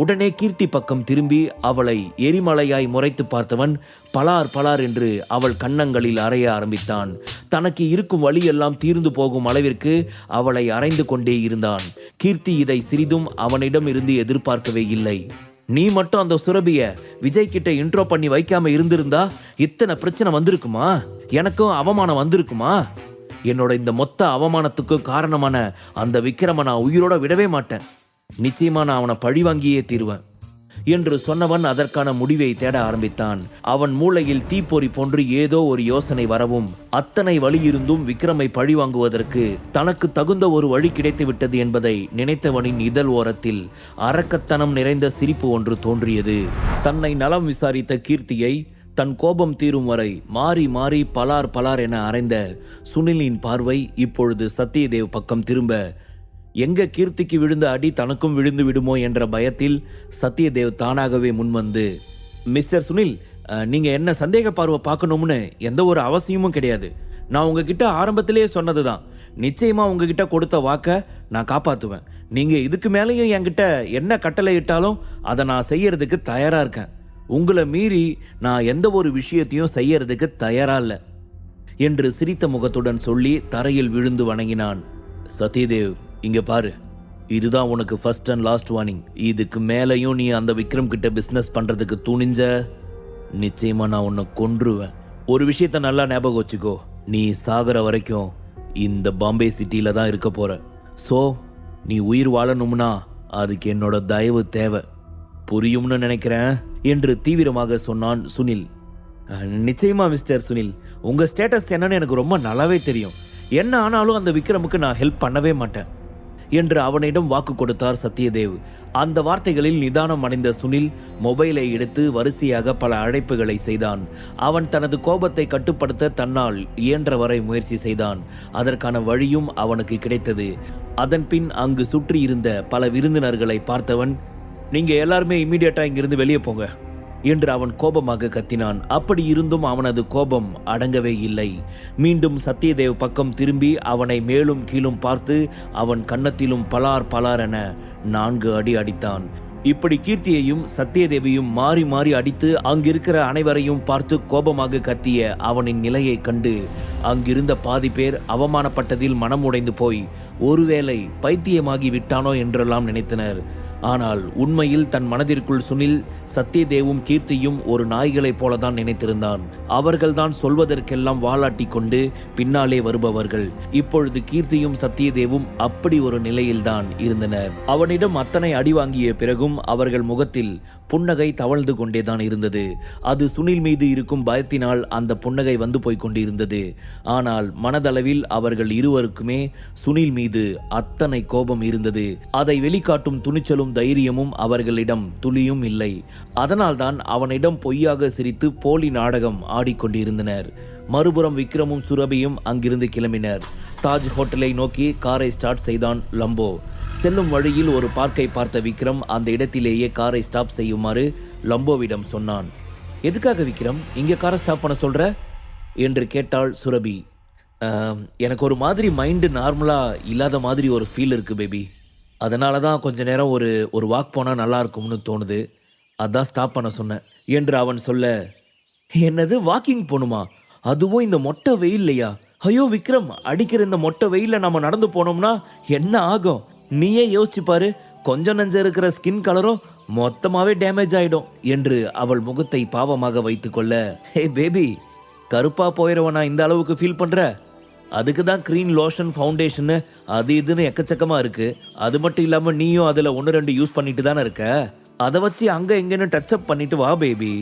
உடனே கீர்த்தி பக்கம் திரும்பி அவளை எரிமலையாய் முறைத்து பார்த்தவன் பலார் பலார் என்று அவள் கன்னங்களில் அறைய ஆரம்பித்தான். தனக்கு இருக்கும் வழியெல்லாம் தீர்ந்து போகும் அளவிற்கு அவளை அறைந்து கொண்டே இருந்தான். கீர்த்தி இதை சிறிதும் அவனிடம் இருந்து எதிர்பார்க்கவே இல்லை. நீ மட்டும் அந்த சுரபிய விஜய் கிட்ட இன்ட்ரோ பண்ணி வைக்காம இருந்திருந்தா இத்தனை பிரச்சனை வந்திருக்குமா? எனக்கும் அவமானம் வந்திருக்குமா? என்னோட இந்த மொத்த அவமானத்துக்கும் காரணமான அந்த விக்ரம நான் உயிரோட விடவே மாட்டேன். நிச்சயமா நான் அவனை பழி வாங்கியே தீருவேன் என்று சொன்னவன் அதற்கான முடிவை தேட ஆரம்பித்தான். அவன் மூளையில் தீப்பொறி போன்று ஏதோ ஒரு யோசனை வரவும், அத்தனை வழியிருந்தும் விக்ரமை பழி வாங்குவதற்கு தனக்கு தகுந்த ஒரு வழி கிடைத்து விட்டது என்பதை நினைத்தவனின் இதழ் ஓரத்தில் அரக்கத்தனம் நிறைந்த சிரிப்பு ஒன்று தோன்றியது. தன்னை நலம் விசாரித்த கீர்த்தியை தன் கோபம் தீரும் வரை மாறி மாறி பலார் பலார் என அறைந்த சுனிலின் பார்வை இப்பொழுது சத்யதேவ் பக்கம் திரும்ப, எங்க கீர்த்திக்கு விழுந்த அடி தனக்கும் விழுந்து விடுமோ என்ற பயத்தில் சத்யதேவ் தானாகவே முன்வந்து, மிஸ்டர் சுனில், நீங்க என்ன சந்தேக பார்வை பார்க்கணும்னு எந்த ஒரு அவசியமும் கிடையாது. நான் உங்ககிட்ட ஆரம்பத்திலேயே சொன்னதுதான். நிச்சயமா உங்ககிட்ட கொடுத்த வாக்க நான் காப்பாத்துவேன். நீங்க இதுக்கு மேலேயும் என்கிட்ட என்ன கட்டளை இட்டாலும் அதை நான் செய்யறதுக்கு தயாரா இருக்கேன். உங்களை மீறி நான் எந்த ஒரு விஷயத்தையும் செய்யறதுக்கு தயாரா இல்லை என்று சிரித்த முகத்துடன் சொல்லி தரையில் விழுந்து வணங்கினான். சத்யதேவ், இங்க பாரு, இதுதான் உனக்கு ஃபர்ஸ்ட் அண்ட் லாஸ்ட் வார்னிங். இதுக்கு மேலையும் நீ அந்த விக்ரம் கிட்ட பிசினஸ் பண்றதுக்கு துணிஞ்ச, நிச்சயமா நான் உன்னை கொன்றுவேன். ஒரு விஷயத்த நல்லா ஞாபகம் வச்சுக்கோ, நீ சாகர வரைக்கும் இந்த பாம்பே சிட்டியில தான் இருக்க போற. சோ நீ உயிர் வாழணும்னா அதுக்கு என்னோட தயவு தேவை. புரியும்னு நினைக்கிறேன் என்று தீவிரமாக சொன்னான் சுனில். நிச்சயமா மிஸ்டர் சுனில், உங்க ஸ்டேட்டஸ் என்னன்னு எனக்கு ரொம்ப நல்லாவே தெரியும். என்ன ஆனாலும் அந்த விக்ரமுக்கு நான் ஹெல்ப் பண்ணவே மாட்டேன் என்று அவனிடம் வாக்கு கொடுத்தார் சத்யதேவ். அந்த வார்த்தைகளில் நிதானம் அடைந்த சுனில் மொபைலை எடுத்து வரிசையாக பல அழைப்புகளை செய்தான். அவன் தனது கோபத்தை கட்டுப்படுத்த தன்னால் இயன்றவரை முயற்சி செய்தான். அதற்கான வழியும் அவனுக்கு கிடைத்தது. அதன் பின் அங்கு சுற்றி இருந்த பல விருந்தினர்களை பார்த்தவன், நீங்க எல்லாருமே இம்மீடியட்டா இங்கிருந்து வெளியே போங்க என்று அவன் கோபமாக கத்தினான். அப்படி இருந்தும் அவனது கோபம் அடங்கவே இல்லை. மீண்டும் சத்யதேவ் பக்கம் திரும்பி அவனை மேலும் கீழும் பார்த்து அவன் கன்னத்திலும் பலார் பலார் என 4 அடி அடித்தான். இப்படி கீர்த்தியையும் சத்யதேவியும் மாறி மாறி அடித்து அங்கிருக்கிற அனைவரையும் பார்த்து கோபமாக கத்திய அவனின் நிலையை கண்டு அங்கிருந்த பாதி பேர் அவமானப்பட்டதில் மனம் உடைந்து போய் ஒருவேளை பைத்தியமாகி விட்டானோ என்றெல்லாம் நினைத்தனர். ஆனால் உண்மையில் தன் மனதிற்குள் சுனில் சத்யதேவும் கீர்த்தியும் ஒரு நாய்களைப் போலதான் நினைத்திருந்தான். அவர்கள்தான் சொல்வதற்கெல்லாம் வாலாட்டி கொண்டு பின்னாலே வருபவர்கள். இப்பொழுது கீர்த்தியும் சத்யதேவும் அப்படி ஒரு நிலையில்தான் இருந்தனர். அவனிடம் அத்தனை அடி வாங்கிய பிறகும் அவர்கள் முகத்தில் புன்னகை தவழ்ந்து கொண்டேதான் இருந்தது. அது சுனில் மீது இருக்கும் பயத்தினால் அந்த புன்னகை வந்து போய் கொண்டிருந்தது. ஆனால் மனதளவில் அவர்கள் இருவருக்குமே சுனில் மீது அத்தனை கோபம் இருந்தது. அதை வெளிக்காட்டும் துணிச்சலும் தைரியமும் அவர்களிடம் துளியும் இல்லை. அதனால்தான் அவனிடம் பொய்யாக சிரித்து போலி நாடகம் ஆடிக்கொண்டிருந்தனர். மறுபுறம் விக்ரமும் சுரபியும் அங்கிருந்து கிளம்பினர். தாஜ் ஹோட்டலை நோக்கி காரை ஸ்டார்ட் செய்தான் லம்போ. செல்லும் வழியில் ஒரு பார்க்கை பார்த்த விக்ரம் அந்த இடத்திலேயே காரை ஸ்டாப் செய்யுமாறு லம்போவிடம் சொன்னான். எதுக்காக விக்ரம் இங்கே காரை ஸ்டாப் பண்ண சொல்ற என்று கேட்டாள் சுரபி. எனக்கு ஒரு மாதிரி மைண்டு நார்மலா இல்லாத மாதிரி ஒரு ஃபீல் இருக்கு பேபி. அதனால தான் கொஞ்ச நேரம் ஒரு வாக் போனால் நல்லா இருக்கும்னு தோணுது. அதான் ஸ்டாப் பண்ண சொன்னேன் என்று அவன் சொல்ல, என்னது வாக்கிங் போகணுமா? அதுவும் இந்த மொட்டை வெயில்லையா? ஐயோ விக்ரம், அடிக்கிற இந்த மொட்டை வெயில்ல நம்ம நடந்து போனோம்னா என்ன ஆகும்? நீயே யோசிச்சு பாரு. கொஞ்சம் நஞ்சம் இருக்கிற ஸ்கின் கலரும் மொத்தமாவே டேமேஜ் ஆயிடும் என்று அவள் முகத்தை பாவமாக வைத்துக்கொள்ள, ஹே பேபி, கருப்பா போயிடுவனா இந்த அளவுக்கு ஃபீல் பண்ற? அதுக்கு தான் க்ரீன் லோஷன் ஃபவுண்டேஷனு அது இதுன்னு எக்கச்சக்கமாக இருக்குது. அது மட்டும் இல்லாமல் நீயும் அதில் 1-2 யூஸ் பண்ணிட்டு தானே இருக்க. அதை வச்சு அங்கே எங்கேன்னு டச்சப் பண்ணிட்டு வா பேபி,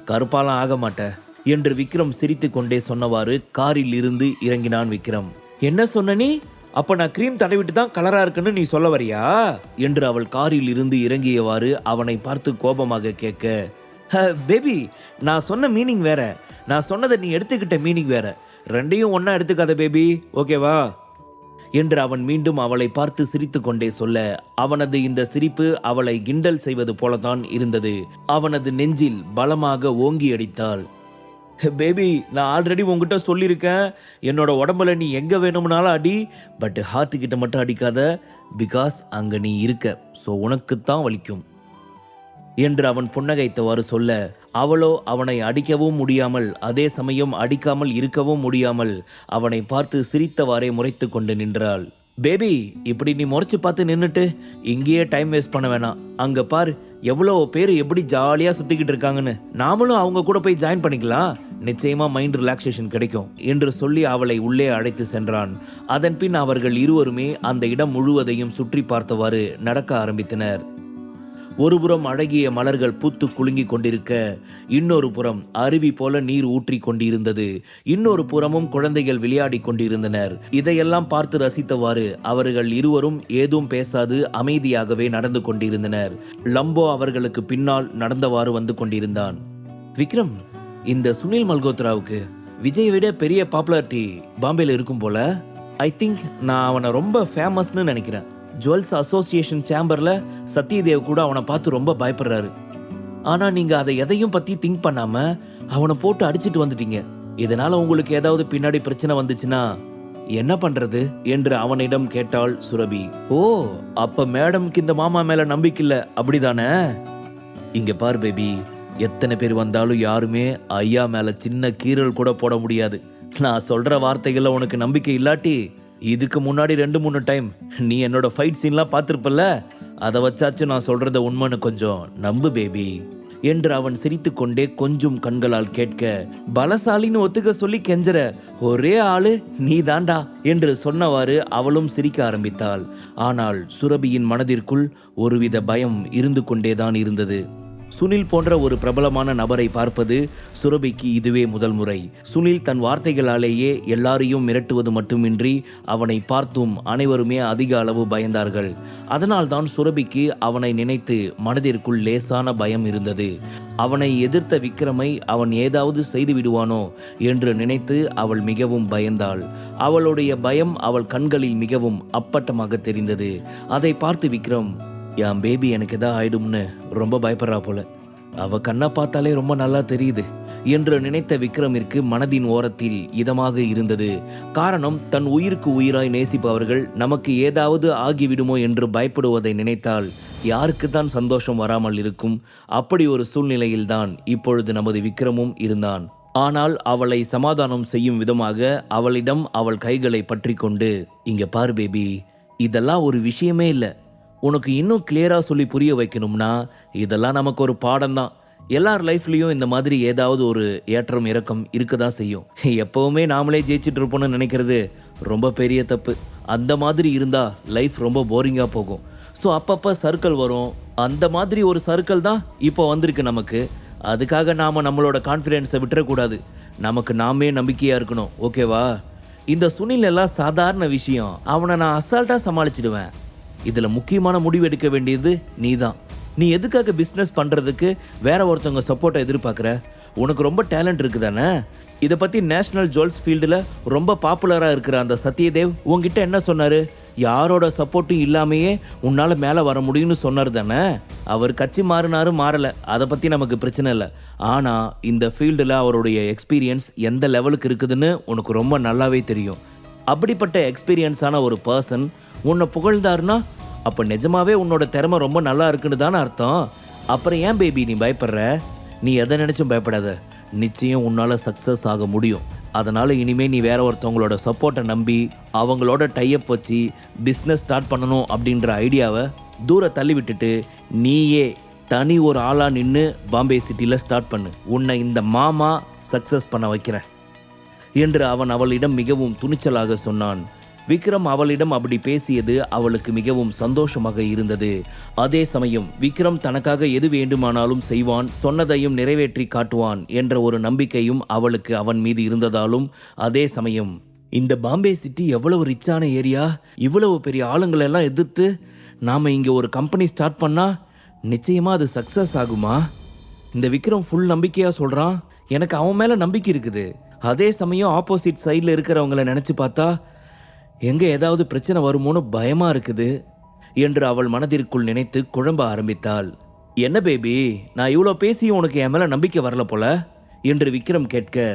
கருப்பாலாம் ஆக மாட்டேன் என்று விக்ரம் சிரித்து கொண்டே சொன்னவாறு காரில் இருந்து இறங்கினான் விக்ரம். என்ன சொன்ன நீ? அப்போ நான் க்ரீம் தடவிட்டு தான் கலராக இருக்குன்னு நீ சொல்ல வரியா என்று அவள் காரில் இருந்து இறங்கியவாறு அவனை பார்த்து கோபமாக கேட்க, பேபி, நான் சொன்ன மீனிங் வேற, நான் சொன்னதை நீ எடுத்துக்கிட்ட மீனிங் வேற. ரெண்டையும் ஒன்னா எடுத்துக்காத பேபி, ஓகேவா என்று அவன் மீண்டும் அவளை பார்த்து சிரித்து கொண்டே சொல்ல, அவனது இந்த சிரிப்பு அவளை கிண்டல் செய்வது போலதான் இருந்தது. அவனது நெஞ்சில் பலமாக ஓங்கி அடித்தாள். பேபி, நான் ஆல்ரெடி உங்ககிட்ட சொல்லியிருக்கேன், என்னோட உடம்புல நீ எங்க வேணும்னாலும் அடி, பட் ஹார்ட் கிட்ட மட்டும் அடிக்காத. பிகாஸ் அங்க நீ இருக்க, ஸோ உனக்குத்தான் வலிக்கும். என்று அவன் புன்னகைத்தவாறு சொல்ல, அவளோ அவனை அடிக்கவும் முடியாமல் அதே சமயம் அடிக்காமல் இருக்கவும் முடியாமல் அவனை பார்த்து சிரித்தவாறே முறைத்து கொண்டு நின்றாள். பேபி, இப்படி நீ முறைச்சு பார்த்து நின்னுட்டு இங்கேயே டைம் வேஸ்ட் பண்ண வேணாம். அங்க பார், எவ்வளோ பேர் எப்படி ஜாலியா சுத்திக்கிட்டு இருக்காங்கன்னு. நாமளும் அவங்க கூட போய் ஜாயின் பண்ணிக்கலாம். நிச்சயமா மைண்ட் ரிலாக்ஸேஷன் கிடைக்கும் என்று சொல்லி அவளை உள்ளே அழைத்து சென்றான். அதன் பின் அவர்கள் இருவருமே அந்த இடம் முழுவதையும் சுற்றி பார்த்தவாறு நடக்க ஆரம்பித்தனர். ஒருபுறம் அழகிய மலர்கள் பூத்து குலுங்கி கொண்டிருக்க, இன்னொரு புறம் அருவி போல நீர் ஊற்றி கொண்டிருந்தது. இன்னொரு புறமும் குழந்தைகள் விளையாடி கொண்டிருந்தனர். இதையெல்லாம் பார்த்து ரசித்தவாறு அவர்கள் இருவரும் ஏதும் பேசாது அமைதியாகவே நடந்து கொண்டிருந்தனர். லம்போ அவர்களுக்கு பின்னால் நடந்தவாறு வந்து கொண்டிருந்தான். விக்ரம், இந்த சுனில் மல்கோத்ராவுக்கு விஜய் விட பெரிய பாப்புலாரிட்டி பாம்பேல இருக்கும் போல. ஐ திங்க் நான் அவனை ரொம்ப ஃபேமஸ்னு நினைக்கிறேன். ஜுவல்ஸ் அசோசியேஷன் சேம்பர்ல சத்யதேவ் கூட அவனை பார்த்து ரொம்ப பயப்படுறாரு. ஆனா நீங்க அதை எதையும் பத்தி திங்க் பண்ணாம அவனை போட்டு அடிச்சிட்டு வந்துட்டீங்க. இதனால உங்களுக்கு ஏதாவது பின்னாடி பிரச்சனை வந்துச்சுன்னா என்ன பண்றது என்று அவனிடம் கேட்டாள் சுரபி. ஓ, அப்ப மேடம்க்கு இந்த மாமா மேல நம்பிக்கை இல்ல, அப்படிதானே? இங்க பார் பேபி, எத்தனை பேர் வந்தாலும் யாருமே ஐயா மேல சின்ன கீறல் கூட போட முடியாது. நான் சொல்ற வார்த்தைகள்ல உனக்கு நம்பிக்கை இல்லாட்டி இதுக்கு முன்னாடி 2-3 டைம் நீ என்னோட ஃபைட் சீன்லாம் பார்த்துருப்பல்ல, அதை வச்சாச்சும் நான் சொல்றத உண்மைன்னு கொஞ்சம் நம்பு பேபி என்று அவன் சிரித்து கொண்டே கொஞ்சம் கண்களால் கேட்க, பலசாலின்னு ஒத்துக்க சொல்லி கெஞ்சற ஒரே ஆளு நீ தாண்டா என்று சொன்னவாறு அவளும் சிரிக்க ஆரம்பித்தாள். ஆனால் சுரபியின் மனதிற்குள் ஒருவித பயம் இருந்து கொண்டேதான் இருந்தது. சுனில் போன்ற ஒரு பிரபலமான நபரை பார்ப்பது சுரபிக்கு இதுவே முதல் முறை. சுனில் தன் வார்த்தைகளாலேயே எல்லாரையும் மிரட்டுவது மட்டுமின்றி அவனை பார்த்தும் அனைவருமே அதிக அளவு பயந்தார்கள். அதனால்தான் சுரபிக்கு அவனை நினைத்து மனதிற்குள் லேசான பயம் இருந்தது. அவனை எதிர்த்த விக்ரமை அவன் ஏதாவது செய்து விடுவானோ என்று நினைத்து அவள் மிகவும் பயந்தாள். அவளுடைய பயம் அவள் கண்களில் மிகவும் அப்பட்டமாக தெரிந்தது. அதை பார்த்து விக்ரம், என் பேபி எனக்கு எதாவது ஆயிடும்னு ரொம்ப பயப்படுறா போல, அவ கண்ணை பார்த்தாலே ரொம்ப நல்லா தெரியுது என்று நினைத்த விக்ரமிற்கு மனதின் ஓரத்தில் இதமாக இருந்தது. காரணம், தன் உயிருக்கு உயிராய் நேசிப்பவர்கள் நமக்கு ஏதாவது ஆகிவிடுமோ என்று பயப்படுவதை நினைத்தால் யாருக்கு தான் சந்தோஷம் வராமல் இருக்கும்? அப்படி ஒரு சூழ்நிலையில்தான் இப்பொழுது நமது விக்ரமும் இருந்தான். ஆனால் அவளை சமாதானம் செய்யும் விதமாக அவளிடம் அவள் கைகளை பற்றி கொண்டு, இங்க பாரு பேபி, இதெல்லாம் ஒரு விஷயமே இல்லை. உனக்கு இன்னும் கிளியரா சொல்லி புரிய வைக்கணும்னா இதெல்லாம் நமக்கு ஒரு பாடம் தான். எல்லார் லைஃப்லயும் இந்த மாதிரி ஏதாவது ஒரு ஏற்றம் இறக்கம் இருக்கதான் செய்யும். எப்பவுமே நாமளே ஜெயிச்சுட்டு இருப்போம்னு நினைக்கிறது ரொம்ப பெரிய தப்பு. அந்த மாதிரி இருந்தா லைஃப் ரொம்ப போரிங்கா போகும். ஸோ அப்பப்போ சர்க்கிள் வரும். அந்த மாதிரி ஒரு சர்க்கிள் தான் இப்போ வந்திருக்கு நமக்கு. அதுக்காக நாம நம்மளோட கான்ஃபிடென்ஸை விட்டுறக்கூடாது. நமக்கு நாமே நம்பிக்கையா இருக்கணும், ஓகேவா? இந்த சுனில் எல்லாம் சாதாரண விஷயம். அவனை நான் அசால்ட்டா சமாளிச்சிடுவேன். இதுல முக்கியமான முடிவு எடுக்க வேண்டியது நீதான். நீ எதுக்காக பிஸ்னஸ் பண்றதுக்கு வேற ஒருத்தவங்க சப்போர்ட்டை எதிர்பார்க்குற? உனக்கு ரொம்ப டேலண்ட் இருக்குதானே? இதை பத்தி நேஷனல் ஜுவல்ஸ் ஃபீல்டில் ரொம்ப பாப்புலரா இருக்கிற அந்த சத்யதேவ் உங்ககிட்ட என்ன சொன்னாரு? யாரோட சப்போர்ட்டும் இல்லாமையே உன்னால மேலே வர முடியும்னு சொன்னார் தானே? அவர் கட்சி மாறல, அதை பத்தி நமக்கு பிரச்சனை இல்லை. ஆனா இந்த ஃபீல்டில் அவருடைய எக்ஸ்பீரியன்ஸ் எந்த லெவலுக்கு இருக்குதுன்னு உனக்கு ரொம்ப நல்லாவே தெரியும். அப்படிப்பட்ட எக்ஸ்பீரியன்ஸான ஒரு பர்சன் உன்னை புகழ்ந்தாருன்னா அப்போ நிஜமாவே உன்னோட திறமை ரொம்ப நல்லா இருக்குன்னு தானே அர்த்தம். அப்புறம் ஏன் பேபி நீ பயப்படுற? நீ எதை நினைச்சும் பயப்படாத. நிச்சயம் உன்னால சக்ஸஸ் ஆக முடியும். அதனால இனிமே நீ வேற ஒருத்தவங்களோட சப்போர்ட்டை நம்பி அவங்களோட டைப் வச்சு பிஸ்னஸ் ஸ்டார்ட் பண்ணணும் அப்படின்ற ஐடியாவை தூர தள்ளி விட்டுட்டு நீயே தனி ஒரு ஆளா நின்று பாம்பே சிட்டியில் ஸ்டார்ட் பண்ணு. உன்னை இந்த மாமா சக்ஸஸ் பண்ண வைக்கிறேன் என்று அவன் அவளிடம் மிகவும் துணிச்சலாக சொன்னான். விக்ரம் அவளிடம் அப்படி பேசியது அவளுக்கு மிகவும் சந்தோஷமாக இருந்தது. அதே சமயம் விக்ரம் தனக்காக எது வேண்டுமானாலும் செய்வான், சொன்னதையும் நிறைவேற்றி காட்டுவான் என்ற ஒரு நம்பிக்கையும் அவளுக்கு அவன் மீது இருந்ததாலும், அதே சமயம் இந்த பாம்பே சிட்டி எவ்வளவு ரிச்சான ஏரியா, இவ்வளவு பெரிய ஆளுங்களெல்லாம் எதிர்த்து நாம இங்க ஒரு கம்பெனி ஸ்டார்ட் பண்ணா நிச்சயமா அது சக்சஸ் ஆகுமா? இந்த விக்ரம் ஃபுல் நம்பிக்கையா சொல்றான். எனக்கு அவன் மேல நம்பிக்கை இருக்குது. அதே சமயம் ஆப்போசிட் சைடில் இருக்கிறவங்கள நினைச்சு பார்த்தா எங்க ஏதாவது பிரச்சனை வருமோன்னு பயமா இருக்குது என்று அவள் மனதிற்குள் நினைத்து குழம்ப ஆரம்பித்தாள். என்ன பேபி, நான் இவ்வளோ பேசியும் உனக்கு என் மேல நம்பிக்கை வரல போல என்று விக்ரம் கேட்க,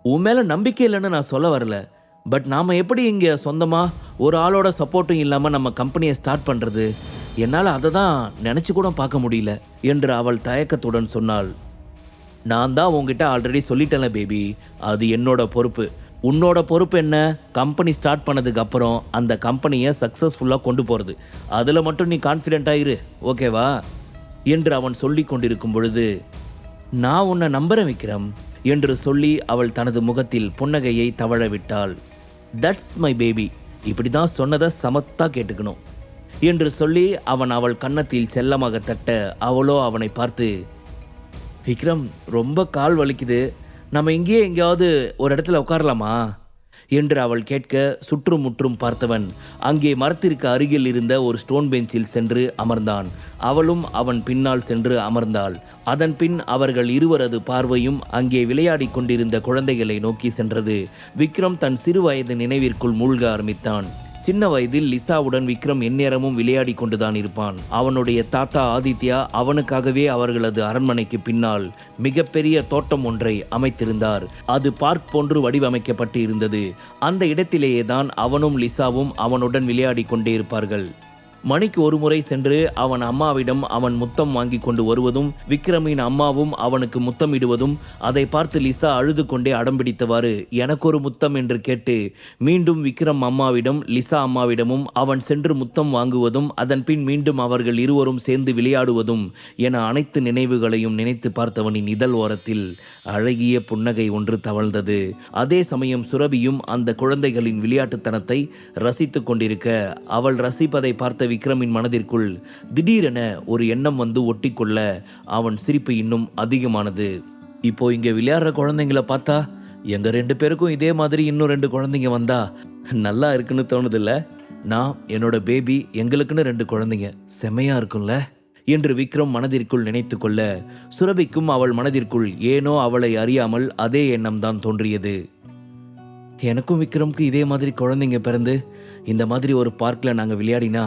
உன் மேல நம்பிக்கை இல்லைன்னு நான் சொல்ல வரல. பட் நாம எப்படி இங்க சொந்தமா ஒரு ஆளோட சப்போர்ட்டும் இல்லாம நம்ம கம்பெனியை ஸ்டார்ட் பண்றது? என்னால் அதை தான் நினைச்சு கூட பார்க்க முடியல என்று அவள் தயக்கத்துடன் சொன்னாள். நான் தான் உங்ககிட்ட ஆல்ரெடி சொல்லிட்டேன்ல பேபி, அது என்னோட பொறுப்பு. உன்னோட பொறுப்பு என்ன? கம்பெனி ஸ்டார்ட் பண்ணதுக்கு அப்புறம் அந்த கம்பெனியை சக்ஸஸ்ஃபுல்லாக கொண்டு போகிறது. அதில் மட்டும் நீ கான்ஃபிடென்ட்டாக இரு, ஓகேவா என்று அவன் சொல்லி கொண்டிருக்கும் பொழுது, நான் உன்னை நம்புறேன் விக்ரம் என்று சொல்லி அவள் தனது முகத்தில் புன்னகையை தவழ விட்டாள். தட்ஸ் மை பேபி, இப்படி தான் சொன்னதை சமத்தா கேட்டுக்கணும் என்று சொல்லி அவன் அவள் கன்னத்தில் செல்லமாக தட்ட அவளோ அவனை பார்த்து, விக்ரம் ரொம்ப கால் வலிக்குது, நம்ம இங்கேயே எங்கேயாவது ஒரு இடத்துல உட்காரலாமா என்று அவள் கேட்க சுற்றும் முற்றும் பார்த்தவன் அங்கே மரத்திற்கு அருகில் இருந்த ஒரு ஸ்டோன் பெஞ்சில் சென்று அமர்ந்தான். அவளும் அவன் பின்னால் சென்று அமர்ந்தாள். அதன் பின் அவர்கள் இருவரது பார்வையும் அங்கே விளையாடி கொண்டிருந்த குழந்தைகளை நோக்கி சென்றது. விக்ரம் தன் சிறு வயது நினைவிற்குள் மூழ்க ஆரம்பித்தான். சின்ன வயதில் லிசாவுடன் விக்ரம் எந்நேரமும் விளையாடி கொண்டுதான் இருப்பான். அவனுடைய தாத்தா ஆதித்யா அவனுக்காகவே அவர்களது அரண்மனைக்கு பின்னால் மிகப்பெரிய தோட்டம் ஒன்றை அமைத்திருந்தார். அது பார்க் போன்று வடிவமைக்கப்பட்டு இருந்தது. அந்த இடத்திலேயே தான் அவனும் லிசாவும் அவனுடன் விளையாடி கொண்டே இருப்பார்கள். மணிக்கு ஒரு முறை சென்று அவன் அம்மாவிடம் அவன் முத்தம் வாங்கி கொண்டு வருவதும், விக்ரமின் அம்மாவும் அவனுக்கு முத்தமிடுவதும், அதை பார்த்து லிசா அழுது கொண்டே அடம்பிடித்தவாறு எனக்கு ஒரு முத்தம் என்று கேட்டு மீண்டும் விக்ரம் அம்மாவிடம் லிசா அம்மாவிடமும் அவன் சென்று முத்தம் வாங்குவதும், அதன் பின் மீண்டும் அவர்கள் இருவரும் சேர்ந்து விளையாடுவதும் என அனைத்து நினைவுகளையும் நினைத்து பார்த்தவனின் இதழ் ஓரத்தில் அழகிய புன்னகை ஒன்று தவழ்ந்தது. அதே சமயம் சுரபியும் அந்த குழந்தைகளின் விளையாட்டுத்தனத்தை ரசித்து கொண்டிருக்க, அவள் ரசிப்பதை பார்த்த விக்ரமின் மனதிற்குள் திடீரென ஒரு எண்ணம் வந்து ஒட்டிக்கொள்ள அவன் சிரிப்பு இன்னும் அதிகமானது. இப்போ இங்க விளையாடுற குழந்தைங்களை பார்த்தா எங்க 2 பேருக்கும் இதே மாதிரி இன்னும் 2 குழந்தைங்க வந்தா நல்லா இருக்குன்னு தோணுதில்ல? நான், என்னோட பேபி, எங்களுக்குன்னு 2 குழந்தைங்க, செமையா இருக்கும்ல என்று விக்ரம் மனதிற்குள் நினைத்து கொள்ள, சுரபிக்கும் அவள் மனதிற்குள் ஏனோ அவளை அறியாமல் அதே எண்ணம் தான் தோன்றியது. எனக்கும் விக்ரம்க்கு இதே மாதிரி குழந்தைங்க பிறந்து இந்த மாதிரி ஒரு பார்க்கில் நாங்கள் விளையாடினா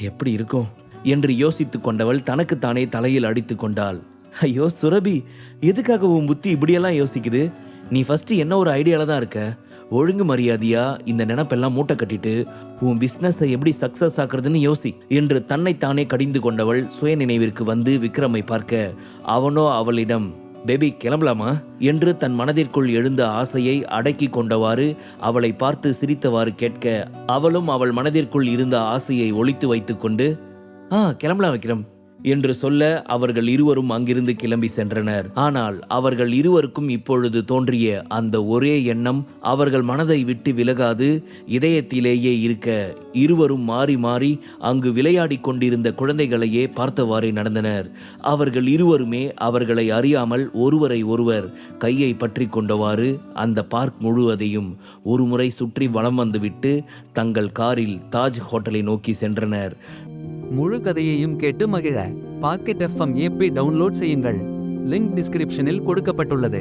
எப்படி இருக்கும் என்று யோசித்து கொண்டவள் தனக்குத்தானே தலையில் அடித்து கொண்டாள். ஐயோ சுரபி, எதுக்காக உன் புத்தி இப்படியெல்லாம் யோசிக்குது? நீ ஃபர்ஸ்ட் என்ன ஒரு ஐடியால தான் இருக்க. ஒழுங்கு மரியாதையா இந்த நினைப்பெல்லாம் மூட்டை கட்டிட்டு உன் பிசினஸை எப்படி சக்சஸ் ஆக்குறதுன்னு யோசி என்று தன்னைத்தானே கடிந்து கொண்டவள் சுய நினைவிற்கு வந்து விக்ரமை பார்க்க, அவனோ அவளிடம் பேபி கிளம்பலாமா என்று தன் மனதிற்குள் எழுந்த ஆசையை அடக்கி கொண்டவாறு அவளை பார்த்து சிரித்தவாறு கேட்க, அவளும் அவள் மனதிற்குள் இருந்த ஆசையை ஒளித்து வைத்து கொண்டு கிளம்பலாம் விக்ரம் என்று சொல்ல அவர்கள் இருவரும் அங்கிருந்து கிளம்பி சென்றனர். ஆனால் அவர்கள் இருவருக்கும் இப்பொழுது தோன்றிய அந்த ஒரே எண்ணம் அவர்கள் மனதை விட்டு விலகாது இதயத்திலேயே இருக்க, இருவரும் மாறி மாறி அங்கு விளையாடி கொண்டிருந்த குழந்தைகளையே பார்த்தவாறே நடந்தனர். அவர்கள் இருவருமே அவர்களை அறியாமல் ஒருவரை ஒருவர் கையை பற்றி கொண்டவாறு அந்த பார்க் முழுவதையும் ஒரு முறை சுற்றி வலம் வந்துவிட்டு தங்கள் காரில் தாஜ் ஹோட்டலை நோக்கி சென்றனர். முழு கதையையும் கேட்டு மகிழ பாக்கெட் FM ஆப்பை டவுன்லோட் செய்யுங்கள். லிங்க் டிஸ்கிரிப்ஷனில் கொடுக்கப்பட்டுள்ளது.